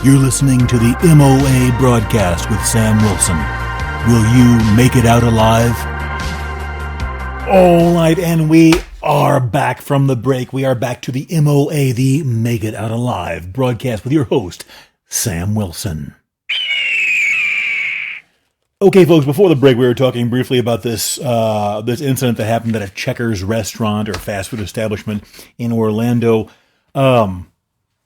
You're listening to the M.O.A. broadcast with Sam Wilson. Will you make it out alive? All right, and we are back from the break. We are back to the M.O.A., the Make It Out Alive broadcast with your host, Sam Wilson. Okay, folks, before the break, we were talking briefly about this incident that happened at a Checkers restaurant or fast food establishment in Orlando.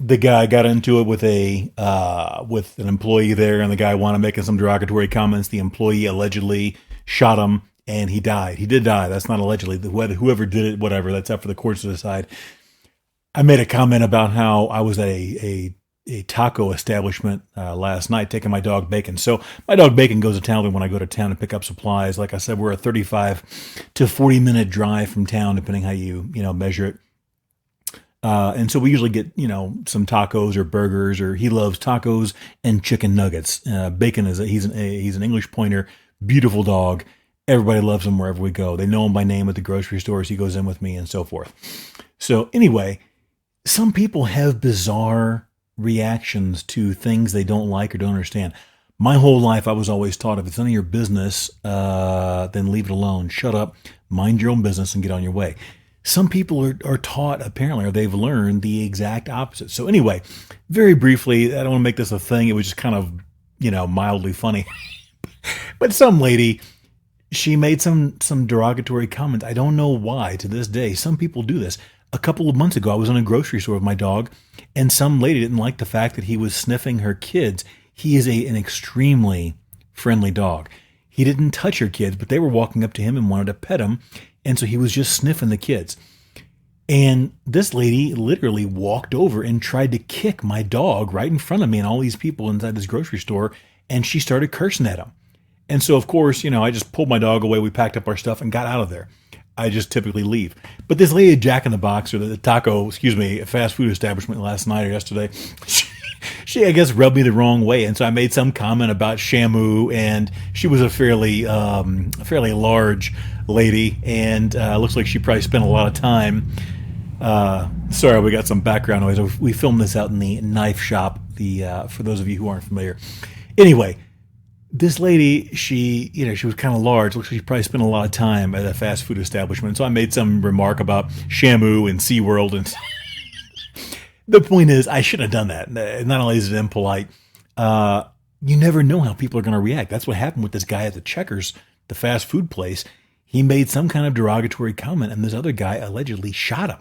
The guy got into it with an employee there, and the guy wanted making some derogatory comments. The employee allegedly shot him, and he died. He did die. That's not allegedly. Whoever did it, whatever, that's up for the courts to decide. I made a comment about how I was at a taco establishment last night taking my dog Bacon. So my dog Bacon goes to town when I go to town to pick up supplies. Like I said, we're a 35 to 40 minute drive from town, depending how you measure it. And so we usually get, some tacos or burgers, or he loves tacos and chicken nuggets. Bacon he's an English pointer, beautiful dog. Everybody loves him wherever we go. They know him by name at the grocery stores. He goes in with me and so forth. So anyway, some people have bizarre reactions to things they don't like or don't understand. My whole life, I was always taught, if it's none of your business, then leave it alone. Shut up, mind your own business, and get on your way. Some people are taught, apparently, or they've learned the exact opposite. So anyway, very briefly, I don't want to make this a thing. It was just kind of, mildly funny. But some lady, she made some derogatory comments. I don't know why to this day. Some people do this. A couple of months ago, I was in a grocery store with my dog, and some lady didn't like the fact that he was sniffing her kids. He is an extremely friendly dog. He didn't touch her kids, but they were walking up to him and wanted to pet him. And so he was just sniffing the kids. And this lady literally walked over and tried to kick my dog right in front of me and all these people inside this grocery store. And she started cursing at him. And so, of course, I just pulled my dog away. We packed up our stuff and got out of there. I just typically leave. But this lady at Jack in the Box, or the fast food establishment last night or yesterday, she, I guess, rubbed me the wrong way. And so I made some comment about Shamu, and she was a fairly large lady, and looks like she probably spent a lot of time. Sorry, we got some background noise. We filmed this out in the knife shop, for those of you who aren't familiar. Anyway, this lady, she was kind of large. Looks like she probably spent a lot of time at a fast food establishment. So I made some remark about Shamu and SeaWorld. And the point is, I shouldn't have done that. Not only is it impolite, you never know how people are going to react. That's what happened with this guy at the Checkers, the fast food place. He made some kind of derogatory comment, and this other guy allegedly shot him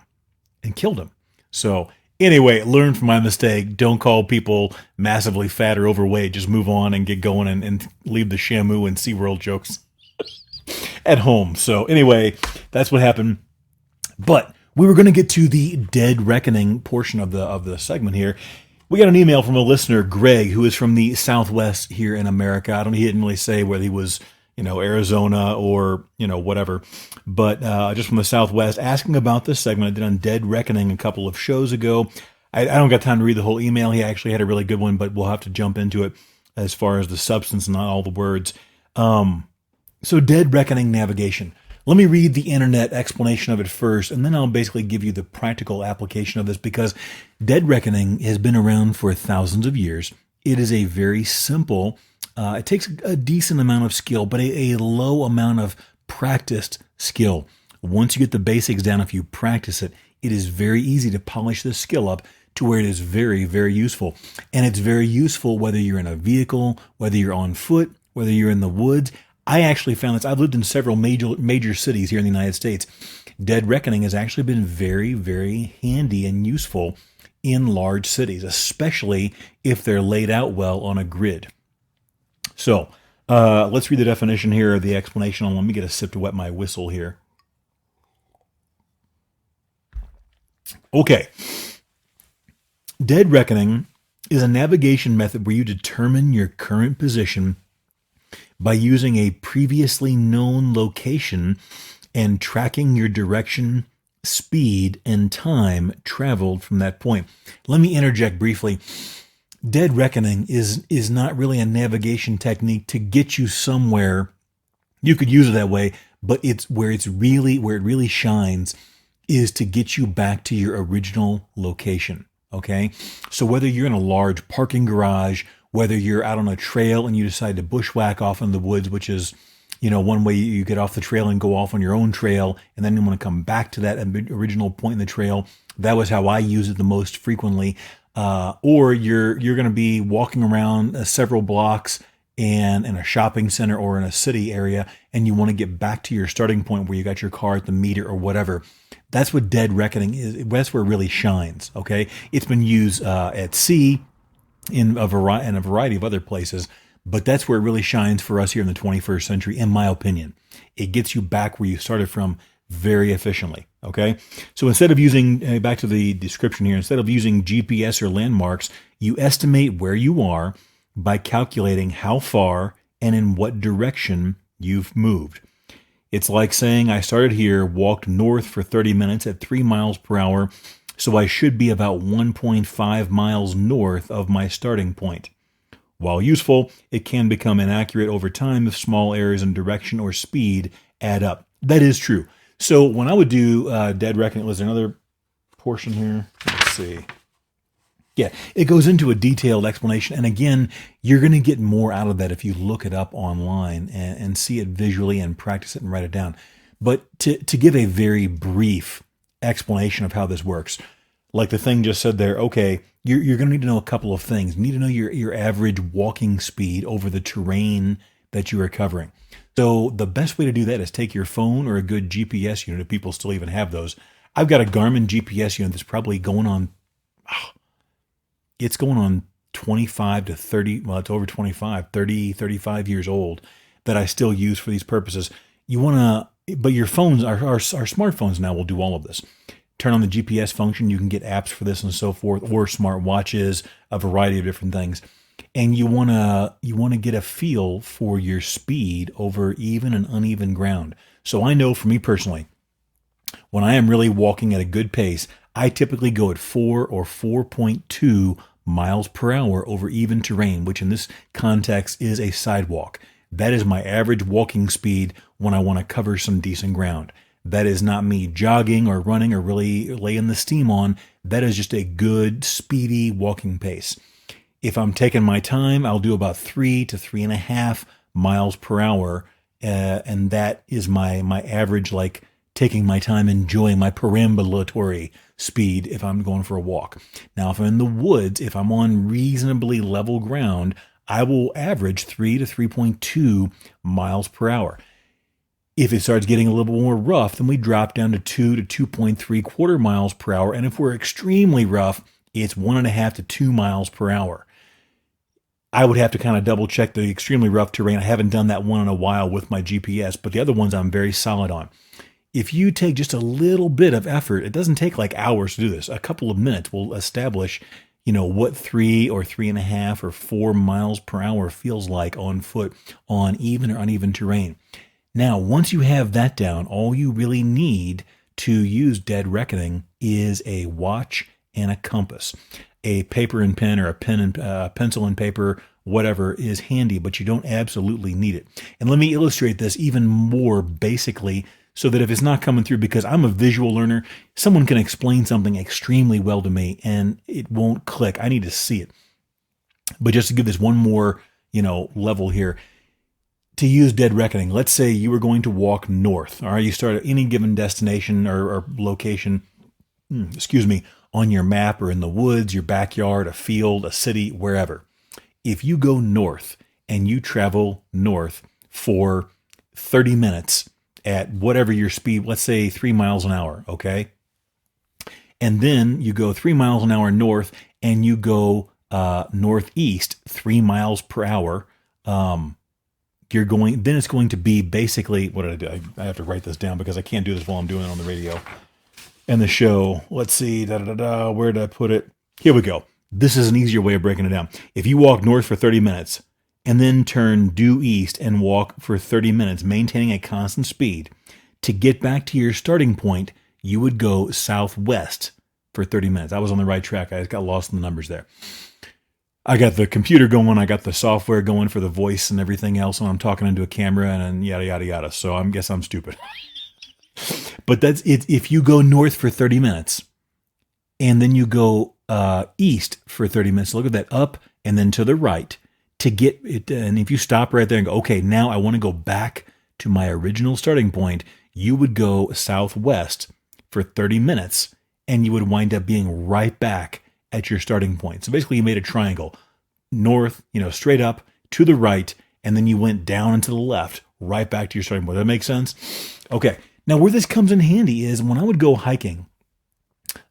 and killed him. So anyway, learn from my mistake. Don't call people massively fat or overweight. Just move on and get going and leave the Shamu and SeaWorld jokes at home. So anyway, that's what happened. But we were going to get to the dead reckoning portion of the segment here. We got an email from a listener, Greg, who is from the Southwest here in America. He didn't really say whether he was Arizona or, whatever, but just from the Southwest, asking about this segment I did on Dead Reckoning a couple of shows ago. I don't got time to read the whole email. He actually had a really good one, but we'll have to jump into it as far as the substance and not all the words. So Dead Reckoning navigation. Let me read the internet explanation of it first, and then I'll basically give you the practical application of this, because Dead Reckoning has been around for thousands of years. It is a very simple, it takes a decent amount of skill, but a low amount of practiced skill. Once you get the basics down, if you practice it, it is very easy to polish this skill up to where it is very, very useful. And it's very useful whether you're in a vehicle, whether you're on foot, whether you're in the woods. I actually found this. I've lived in several major cities here in the United States. Dead Reckoning has actually been very, very handy and useful in large cities, especially if they're laid out well on a grid. So let's read the definition here, or the explanation. Let me get a sip to wet my whistle here. Okay. Dead Reckoning is a navigation method where you determine your current position by using a previously known location and tracking your direction, speed, and time traveled from that point. Let me interject briefly. Dead Reckoning is not really a navigation technique to get you somewhere. You could use it that way, but where it really shines is to get you back to your original location. Okay. So whether you're in a large parking garage, whether you're out on a trail and you decide to bushwhack off in the woods, which is, one way you get off the trail and go off on your own trail, and then you want to come back to that original point in the trail. That was how I use it the most frequently. Or you're going to be walking around several blocks and in a shopping center or in a city area, and you want to get back to your starting point where you got your car at the meter or whatever. That's what Dead Reckoning is. That's where it really shines. Okay. It's been used, at sea in a variety of other places, but that's where it really shines for us here in the 21st century, in my opinion. It gets you back where you started from very efficiently. Okay. So instead of using, back to the description here, instead of using GPS or landmarks, you estimate where you are by calculating how far and in what direction you've moved. It's like saying I started here, walked north for 30 minutes at 3 miles per hour, so I should be about 1.5 miles north of my starting point. While useful, it can become inaccurate over time if small errors in direction or speed add up. That is true. So when I would do Dead Reckoning, was there another portion here? Let's see. Yeah, it goes into a detailed explanation. And again, you're going to get more out of that if you look it up online and see it visually and practice it and write it down. But to give a very brief explanation of how this works, like the thing just said there, okay, you're going to need to know a couple of things. You need to know your average walking speed over the terrain that you are covering. So the best way to do that is take your phone or a good GPS unit, if people still even have those. I've got a Garmin GPS unit that's probably going on, it's going on 25 to 30, well, it's over 25, 30, 35 years old that I still use for these purposes. You want to, but your phones, our smartphones now will do all of this. Turn on the GPS function. You can get apps for this and so forth, or smart watches, a variety of different things. And you want to get a feel for your speed over even and uneven ground. So I know for me personally, when I am really walking at a good pace, I typically go at 4 or 4.2 miles per hour over even terrain, which in this context is a sidewalk. That is my average walking speed when I want to cover some decent ground. That is not me jogging or running or really laying the steam on. That is just a good, speedy walking pace. If I'm taking my time, I'll do about 3 to 3.5 miles per hour. And that is my average, like taking my time, enjoying my perambulatory speed if I'm going for a walk. Now, if I'm in the woods, if I'm on reasonably level ground, I will average 3 to 3.2 miles per hour. If it starts getting a little more rough, then we drop down to 2 to 2.75 miles per hour. And if we're extremely rough, it's 1.5 to 2 miles per hour. I would have to kind of double check the extremely rough terrain. I haven't done that one in a while with my GPS, but the other ones I'm very solid on. If you take just a little bit of effort, it doesn't take like hours to do this. A couple of minutes will establish, what 3 or 3.5 or 4 miles per hour feels like on foot on even or uneven terrain. Now, once you have that down, all you really need to use Dead Reckoning is a watch and a compass. A paper and pen or a pen and pencil and paper, whatever, is handy, but you don't absolutely need it. And let me illustrate this even more basically so that if it's not coming through, because I'm a visual learner, someone can explain something extremely well to me and it won't click. I need to see it. But just to give this one more, level here, to use Dead Reckoning, let's say you were going to walk north. All right, you start at any given destination or location, on your map or in the woods, your backyard, a field, a city, wherever. If you go north and you travel north for 30 minutes at whatever your speed, let's say 3 miles an hour, okay? And then you go 3 miles an hour north and you go northeast 3 miles per hour. Then it's going to be basically, what did I do? I have to write this down because I can't do this while I'm doing it on the radio and the show. Let's see, where did I put it? Here we go. This is an easier way of breaking it down. If you walk north for 30 minutes and then turn due east and walk for 30 minutes, maintaining a constant speed, to get back to your starting point, you would go southwest for 30 minutes. I was on the right track. I just got lost in the numbers there. I got the computer going. I got the software going for the voice and everything else. And I'm talking into a camera and yada, yada, yada. So I guess I'm stupid. But that's it. If you go north for 30 minutes and then you go east for 30 minutes. Look at that, up and then to the right to get it. And if you stop right there and go, okay, now I want to go back to my original starting point, you would go southwest for 30 minutes and you would wind up being right back at your starting point. So basically you made a triangle, north, straight up to the right, and then you went down and to the left, right back to your starting point. Does that make sense? Okay. Now where this comes in handy is when I would go hiking,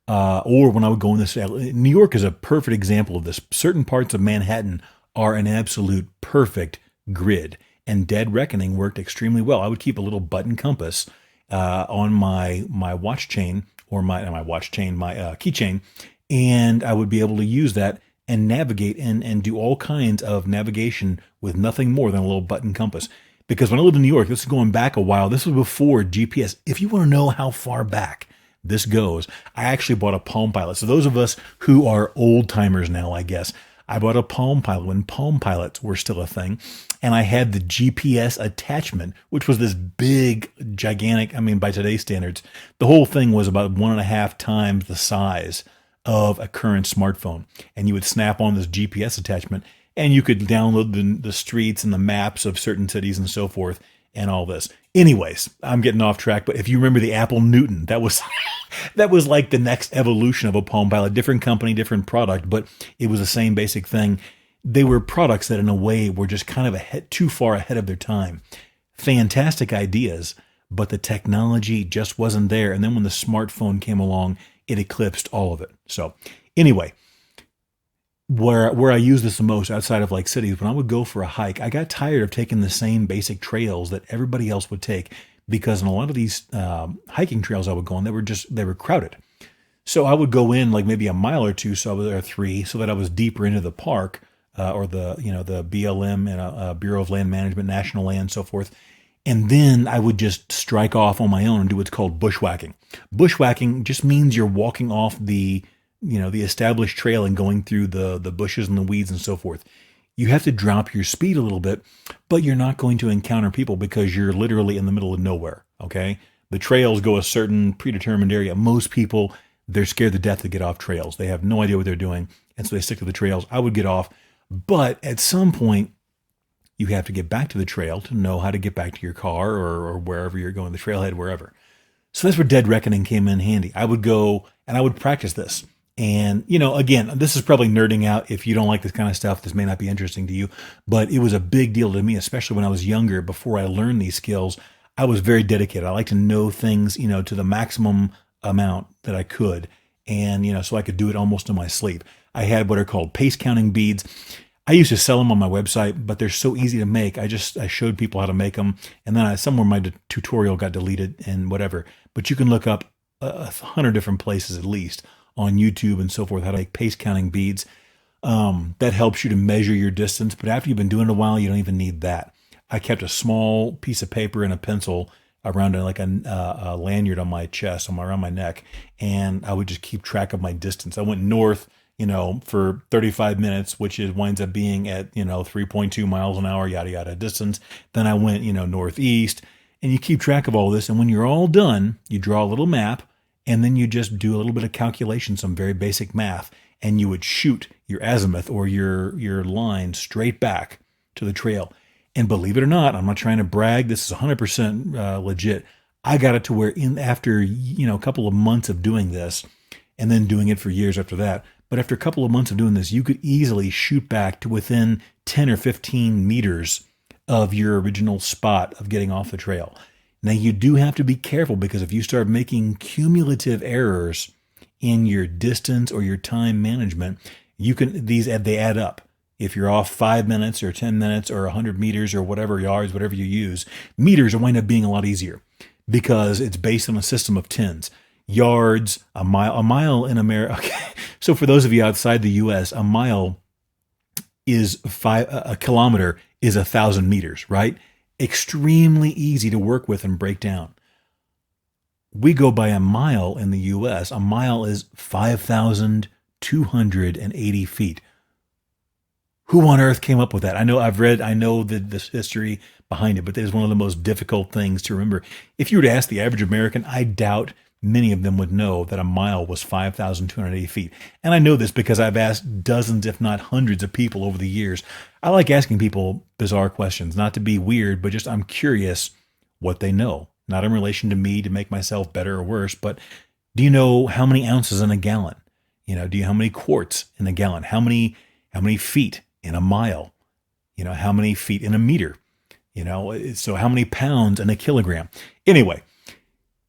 or when I would go in this, New York is a perfect example of this. Certain parts of Manhattan are an absolute perfect grid, and Dead Reckoning worked extremely well. I would keep a little button compass on my watch chain, or my keychain, and I would be able to use that and navigate and do all kinds of navigation with nothing more than a little button compass. Because when I lived in New York, this is going back a while. This was before GPS. If you want to know how far back this goes, I actually bought a Palm Pilot. So those of us who are old timers now, I guess, I bought a Palm Pilot when Palm Pilots were still a thing. And I had the GPS attachment, which was this big, gigantic, by today's standards, the whole thing was about 1.5 times the size of a current smartphone. And you would snap on this GPS attachment and you could download the streets and the maps of certain cities and so forth and all this. Anyways, I'm getting off track, but if you remember the Apple Newton, that was like the next evolution of a Palm Pilot, different company, different product, but it was the same basic thing. They were products that in a way were just kind of too far ahead of their time. Fantastic ideas, but the technology just wasn't there. And then when the smartphone came along, it eclipsed all of it. So anyway, where I use this the most outside of like cities, when I would go for a hike, I got tired of taking the same basic trails that everybody else would take, because in a lot of these hiking trails I would go on, they were crowded. So I would go in like maybe a mile or two, or 3, so that I was deeper into the park, or the BLM and Bureau of Land Management, National Land, so forth. And then I would just strike off on my own and do what's called bushwhacking. Bushwhacking just means you're walking off the established trail and going through the bushes and the weeds and so forth. You have to drop your speed a little bit, but you're not going to encounter people because you're literally in the middle of nowhere. Okay. The trails go a certain predetermined area. Most people, they're scared to death to get off trails. They have no idea what they're doing. And so they stick to the trails. I would get off, but at some point you have to get back to the trail to know how to get back to your car or wherever you're going, the trailhead, wherever. So that's where Dead Reckoning came in handy. I would go and I would practice this. And, again, this is probably nerding out. If you don't like this kind of stuff, this may not be interesting to you, but it was a big deal to me, especially when I was younger. Before I learned these skills, I was very dedicated. I like to know things, to the maximum amount that I could. And, so I could do it almost in my sleep. I had what are called pace counting beads. I used to sell them on my website, but they're so easy to make. I showed people how to make them. And then somewhere my tutorial got deleted and whatever, but you can look up 100 different places at least on YouTube and so forth, how to make pace counting beads. That helps you to measure your distance. But after you've been doing it a while, you don't even need that. I kept a small piece of paper and a pencil around a lanyard on my chest, around my neck, and I would just keep track of my distance. I went north, for 35 minutes, which winds up being at, 3.2 miles an hour, yada, yada distance. Then I went, northeast, and you keep track of all this. And when you're all done, you draw a little map, and then you just do a little bit of calculation, some very basic math, and you would shoot your azimuth or your line straight back to the trail. And believe it or not, I'm not trying to brag. This is 100% legit. I got it to where after a couple of months of doing this, and then doing it for years after that, but after a couple of months of doing this, you could easily shoot back to within 10 or 15 meters of your original spot of getting off the trail. Now, you do have to be careful, because if you start making cumulative errors in your distance or your time management, they add up. If you're off 5 minutes or 10 minutes or 100 meters or whatever, yards, whatever you use, meters will wind up being a lot easier because it's based on a system of tens. Yards, a mile in America. Okay. So for those of you outside the U.S., a mile is a kilometer is 1,000 meters, right? Extremely easy to work with and break down. We go by a mile in the U.S. A mile is 5,280 feet. Who on earth came up with that? I know this history behind it, but it is one of the most difficult things to remember. If you were to ask the average American, I doubt many of them would know that a mile was 5,280 feet. And I know this because I've asked dozens, if not hundreds of people over the years. I like asking people bizarre questions, not to be weird, but just I'm curious what they know. Not in relation to me to make myself better or worse, but do you know how many ounces in a gallon? Do you know how many quarts in a gallon? How many feet in a mile? How many feet in a meter? So how many pounds in a kilogram? Anyway,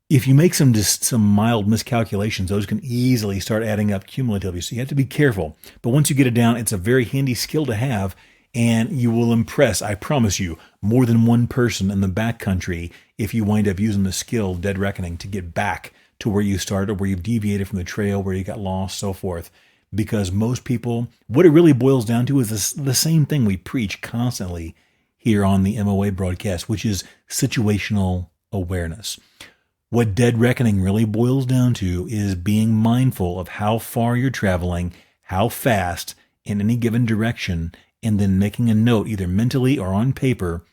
if you make some mild miscalculations, those can easily start adding up cumulatively. So you have to be careful. But once you get it down, it's a very handy skill to have, and you will impress, I promise you, more than one person in the backcountry if you wind up using the skill Dead Reckoning to get back to where you started, where you've deviated from the trail, where you got lost, so forth. Because most people, what it really boils down to is the same thing we preach constantly here on the M.O.A. broadcast, which is situational awareness. What Dead Reckoning really boils down to is being mindful of how far you're traveling, how fast, in any given direction, and then making a note, either mentally or on paper,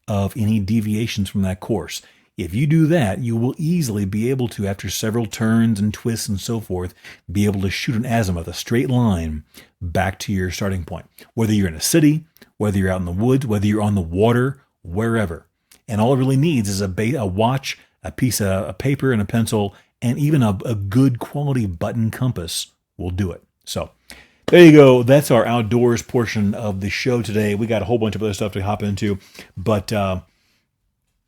of any deviations from that course. If you do that, you will easily be able to, after several turns and twists and so forth, be able to shoot an azimuth, a straight line, back to your starting point. Whether you're in a city, whether you're out in the woods, whether you're on the water, wherever. And all it really needs is a watch, a piece of paper and a pencil, and even a good quality button compass will do it. So there you go. That's our outdoors portion of the show today. We got a whole bunch of other stuff to hop into, but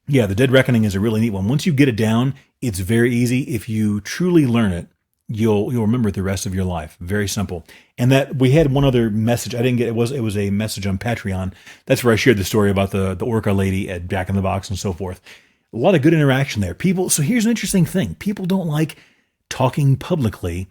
yeah, the Dead Reckoning is a really neat one. Once you get it down, it's very easy. If you truly learn it, you'll remember it the rest of your life. Very simple. And that we had one other message. I didn't get it. Was a message on Patreon. That's where I shared the story about the orca lady at Jack in the Box and so forth. A lot of good interaction there. So here's an interesting thing. People don't like talking publicly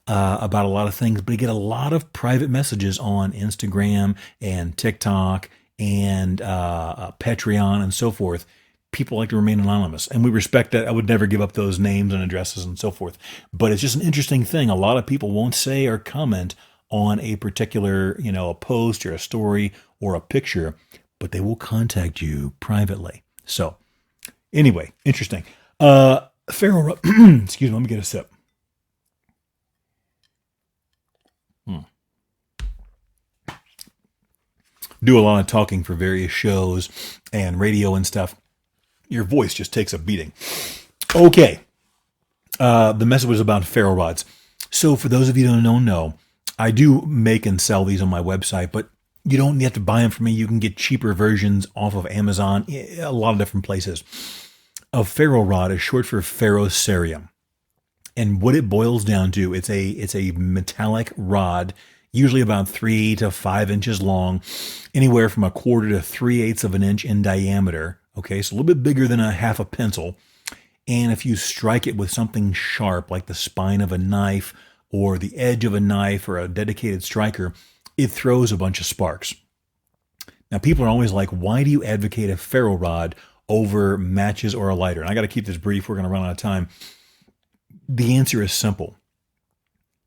about a lot of things, but they get a lot of private messages on Instagram and TikTok and Patreon and so forth. People like to remain anonymous, and we respect that. I would never give up those names and addresses and so forth. But it's just an interesting thing. A lot of people won't say or comment on a particular, a post or a story or a picture, but they will contact you privately. So anyway, interesting. Feral, excuse me, let me get a sip. Do a lot of talking for various shows and radio and stuff. Your voice just takes a beating. Okay. The message was about ferro rods. So for those of you who don't know, I do make and sell these on my website, but you don't have to buy them from me. You can get cheaper versions off of Amazon, a lot of different places. A ferro rod is short for ferrocerium. And what it boils down to, it's a metallic rod, usually about 3 to 5 inches long, anywhere from 1/4 to 3/8 of an inch in diameter. Okay, so a little bit bigger than a half a pencil. And if you strike it with something sharp, like the spine of a knife or the edge of a knife or a dedicated striker, it throws a bunch of sparks. Now, people are always like, why do you advocate a ferro rod over matches or a lighter? And I got to keep this brief. We're going to run out of time. The answer is simple.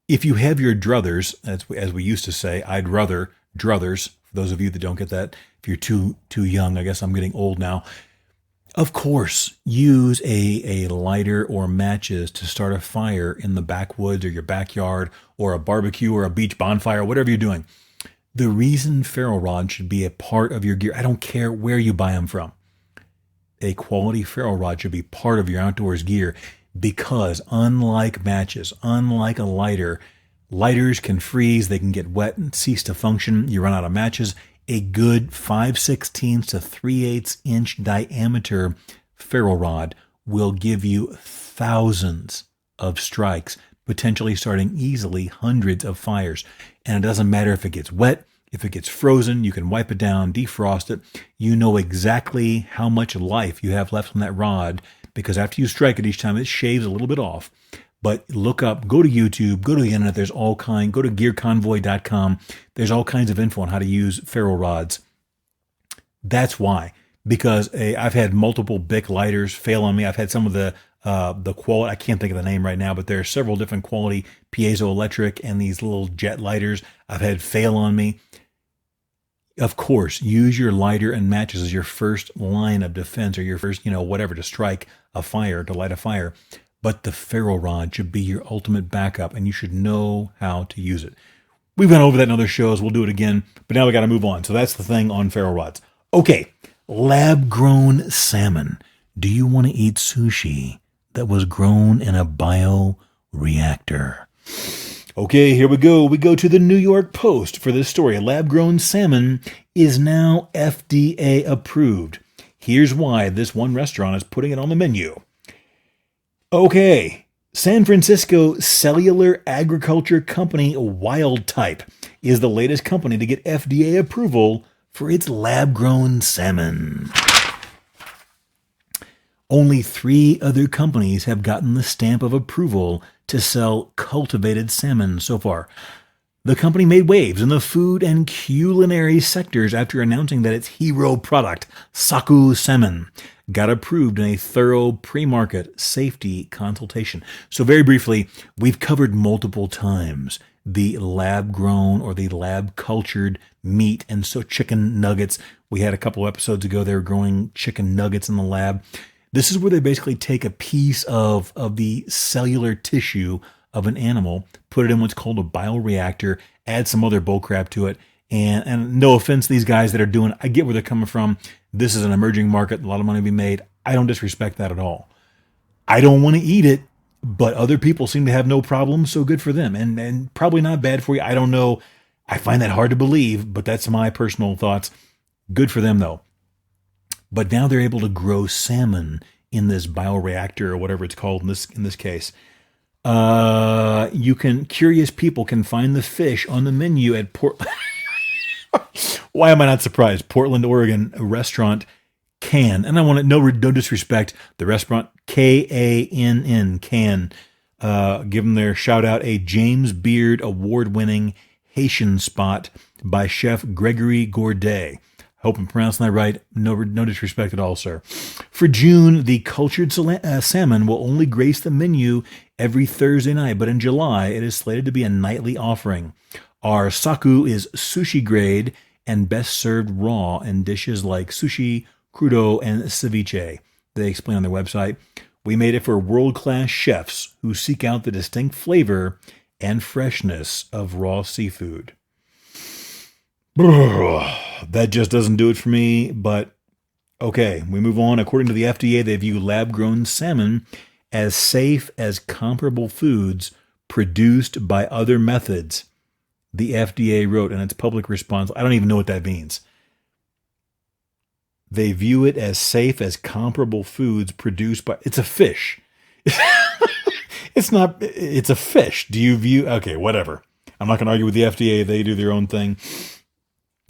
If you have your druthers, as we used to say, I'd rather druthers, for those of you that don't get that, if you're too young, I guess I'm getting old now. Of course, use a lighter or matches to start a fire in the backwoods or your backyard or a barbecue or a beach bonfire, whatever you're doing. The reason ferro rod should be a part of your gear, I don't care where you buy them from. A quality ferro rod should be part of your outdoors gear because unlike matches, unlike a lighter, lighters can freeze, they can get wet and cease to function. You run out of matches. A good 5/16 to 3/8 inch diameter ferro rod will give you thousands of strikes, potentially starting easily hundreds of fires. And it doesn't matter if it gets wet, if it gets frozen, you can wipe it down, defrost it. You know exactly how much life you have left on that rod because after you strike it each time, it shaves a little bit off. But look up, go to YouTube, go to the internet. There's go to gearconvoy.com. There's all kinds of info on how to use ferro rods. That's why, because I've had multiple Bic lighters fail on me. I've had some of the quality, I can't think of the name right now, but there are several different quality piezoelectric and these little jet lighters I've had fail on me. Of course, use your lighter and matches as your first line of defense or your first, whatever, to strike a fire, to light a fire. but the ferro rod should be your ultimate backup, and you should know how to use it. We've gone over that in other shows. We'll do it again, but now we got to move on. So that's the thing on ferro rods. Okay, lab-grown salmon. Do you want to eat sushi that was grown in a bioreactor? Okay, here we go. We go to the New York Post for this story. Lab-grown salmon is now FDA approved. Here's why this one restaurant is putting it on the menu. Okay, San Francisco cellular agriculture company Wild Type is the latest company to get FDA approval for its lab-grown salmon. Only 3 other companies have gotten the stamp of approval to sell cultivated salmon so far. The company made waves in the food and culinary sectors after announcing that its hero product, Saku Salmon, got approved in a thorough pre-market safety consultation. So very briefly, we've covered multiple times the lab-grown or the lab-cultured meat and so chicken nuggets. We had a couple episodes ago, they were growing chicken nuggets in the lab. This is where they basically take a piece of the cellular tissue of an animal, put it in what's called a bioreactor, add some other bullcrap to it, and no offense, these guys that are doing it, I get where they're coming from. This is an emerging market, a lot of money to be made. I don't disrespect that at all. I don't want to eat it, but other people seem to have no problem, so good for them. And probably not bad for you. I don't know. I find that hard to believe, but that's my personal thoughts. Good for them, though. But now they're able to grow salmon in this bioreactor or whatever it's called in this case. Curious people can find the fish on the menu at Why am I not surprised? Portland, Oregon, a restaurant Can, and I want to no disrespect the restaurant Kann Can. Give them their shout out, a James Beard award-winning Haitian spot by Chef Gregory Gourdet. Hope I'm pronouncing that right. No disrespect at all, sir. For June, the cultured salmon will only grace the menu every Thursday night, but in July, it is slated to be a nightly offering. Our saku is sushi grade and best served raw in dishes like sushi, crudo, and ceviche. They explain on their website. We made it for world-class chefs who seek out the distinct flavor and freshness of raw seafood. That just doesn't do it for me, but okay, we move on. According to the FDA, they view lab-grown salmon as safe as comparable foods produced by other methods. The FDA wrote in its public response. I don't even know what that means. They view it as safe as comparable foods produced by... It's a fish. It's not... It's a fish. Do you view... Okay, whatever. I'm not going to argue with the FDA. They do their own thing.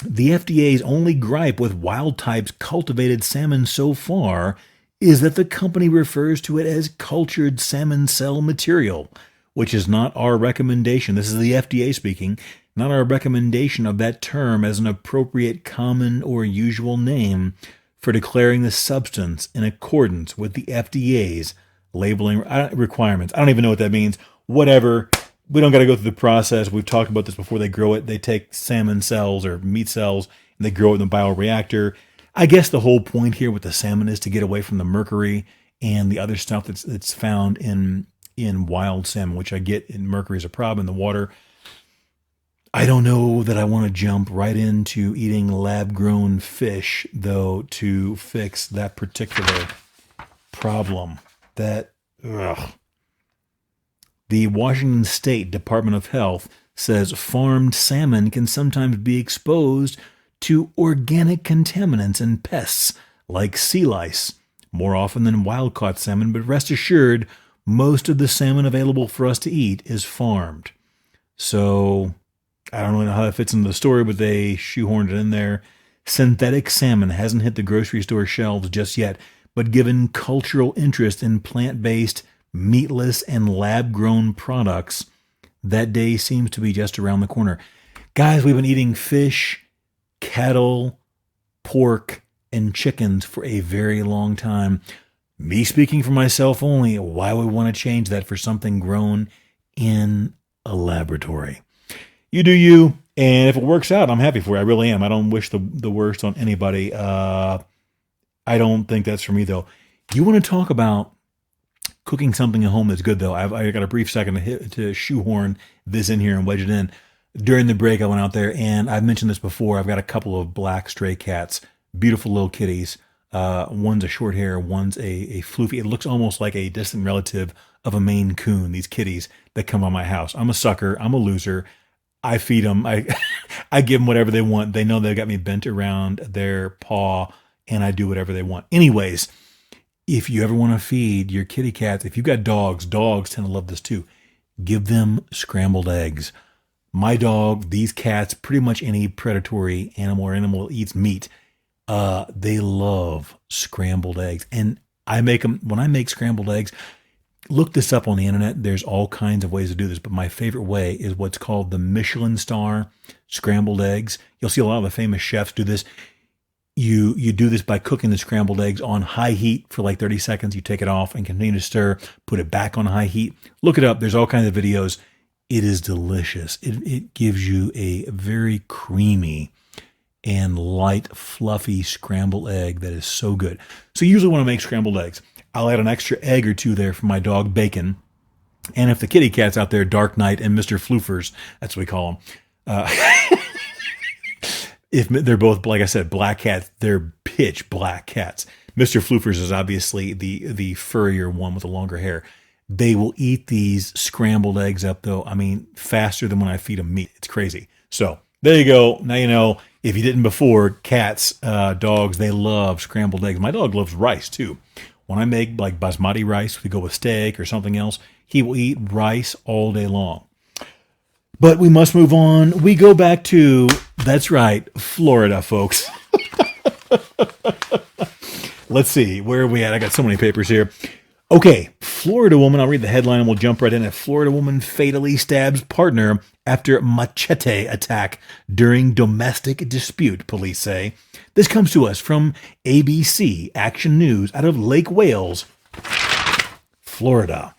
The FDA's only gripe with Wild Type's cultivated salmon so far is that the company refers to it as cultured salmon cell material, which is not our recommendation. This is the FDA speaking, not our recommendation of that term as an appropriate common or usual name for declaring the substance in accordance with the FDA's labeling requirements. I don't even know what that means. Whatever. We don't got to go through the process. We've talked about this before. They grow it. They take salmon cells or meat cells and they grow it in a bioreactor. I guess the whole point here with the salmon is to get away from the mercury and the other stuff that's found in wild salmon, which I get in mercury is a problem in the water. I don't know that I want to jump right into eating lab-grown fish, though, to fix that particular problem. The Washington State Department of Health says farmed salmon can sometimes be exposed to organic contaminants and pests like sea lice, more often than wild-caught salmon, but rest assured, most of the salmon available for us to eat is farmed. So, I don't really know how that fits into the story, but they shoehorned it in there. Synthetic salmon hasn't hit the grocery store shelves just yet, but given cultural interest in plant-based, meatless, and lab-grown products, that day seems to be just around the corner. Guys, we've been eating fish, cattle, pork, and chickens for a very long time. Me speaking for myself only, why would we want to change that for something grown in a laboratory? You do you, and if it works out, I'm happy for you. I really am. I don't wish the worst on anybody. I don't think that's for me, though. You want to talk about Cooking something at home that's good, though. I got a brief second to shoehorn this in here and wedge it in. During the break, I went out there, and I've mentioned this before. I've got a couple of black stray cats, beautiful little kitties. One's a short hair, one's a floofy. It looks almost like a distant relative of a Maine Coon, these kitties that come on my house. I'm a sucker. I'm a loser. I feed them. I give them whatever they want. They know they've got me bent around their paw, and I do whatever they want. Anyways, if you ever want to feed your kitty cats, if you've got dogs tend to love this too. Give them scrambled eggs. My dog, these cats, pretty much any predatory animal or animal that eats meat, they love scrambled eggs. And I make them, when I make scrambled eggs, look this up on the internet. There's all kinds of ways to do this, but my favorite way is what's called the Michelin star scrambled eggs. You'll see a lot of the famous chefs do this. You do this by cooking the scrambled eggs on high heat for like 30 seconds. You take it off and continue to stir, put it back on high heat. Look it up. There's all kinds of videos. It is delicious. It gives you a very creamy and light, fluffy scrambled egg that is so good. So usually when I make scrambled eggs, I'll add an extra egg or two there for my dog Bacon. And if the kitty cat's out there, Dark Knight and Mr. Floofers, that's what we call them. If they're both, like I said, black cats, they're pitch black cats. Mr. Floofers is obviously the furrier one with the longer hair. They will eat these scrambled eggs up, though. I mean, faster than when I feed them meat. It's crazy. So there you go. Now you know. If you didn't before, cats, dogs, they love scrambled eggs. My dog loves rice, too. When I make like basmati rice, we go with steak or something else, he will eat rice all day long. But we must move on. We go back to, that's right, Florida, folks. Let's see. Where are we at? I got so many papers here. Okay, Florida woman. I'll read the headline and we'll jump right in. A Florida woman fatally stabs partner after machete attack during domestic dispute, police say. This comes to us from ABC Action News out of Lake Wales, Florida.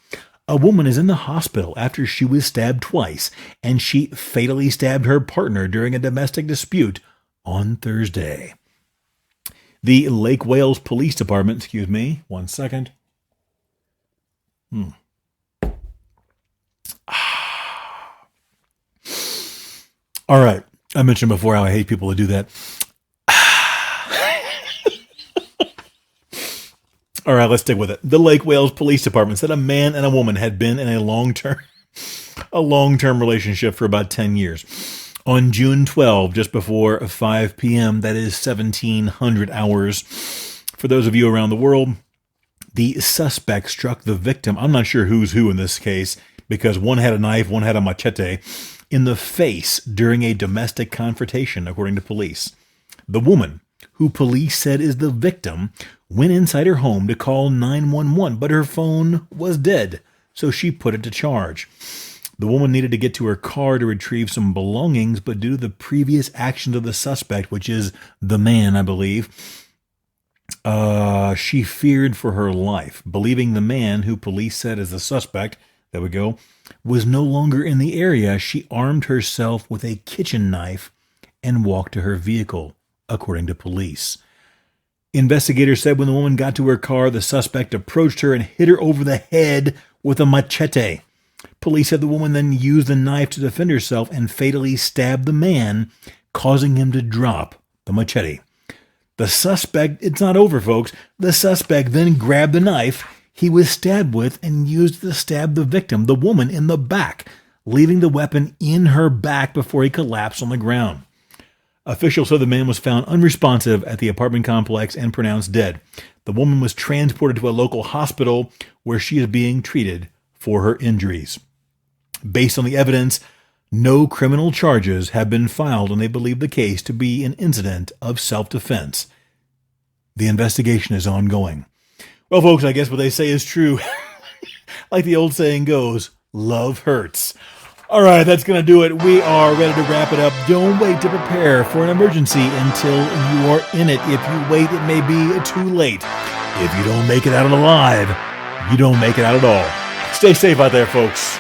A woman is in the hospital after she was stabbed twice, and she fatally stabbed her partner during a domestic dispute on Thursday. The Lake Wales Police Department, excuse me, one second. All right. I mentioned before how I hate people who do that. All right, let's stick with it. The Lake Wales Police Department said a man and a woman had been in a long-term relationship for about 10 years. On June 12, just before 5 p.m., that is 1700 hours. For those of you around the world, the suspect struck the victim. I'm not sure who's who in this case, because one had a knife, one had a machete, in the face during a domestic confrontation, according to police. The woman, who police said is the victim, went inside her home to call 911, but her phone was dead, so she put it to charge. The woman needed to get to her car to retrieve some belongings, but due to the previous actions of the suspect, which is the man, I believe, she feared for her life, believing the man, who police said is the suspect, there we go, was no longer in the area. She armed herself with a kitchen knife and walked to her vehicle, according to police. Investigators said when the woman got to her car, the suspect approached her and hit her over the head with a machete. Police said the woman then used the knife to defend herself and fatally stabbed the man, causing him to drop the machete. The suspect, it's not over, folks. The suspect then grabbed the knife he was stabbed with and used to stab the victim, the woman, in the back, leaving the weapon in her back before he collapsed on the ground. Officials said the man was found unresponsive at the apartment complex and pronounced dead. The woman was transported to a local hospital where she is being treated for her injuries. Based on the evidence, no criminal charges have been filed, and they believe the case to be an incident of self-defense. The investigation is ongoing. Well, folks, I guess what they say is true. Like the old saying goes, love hurts. All right, that's going to do it. We are ready to wrap it up. Don't wait to prepare for an emergency until you are in it. If you wait, it may be too late. If you don't make it out alive, you don't make it out at all. Stay safe out there, folks.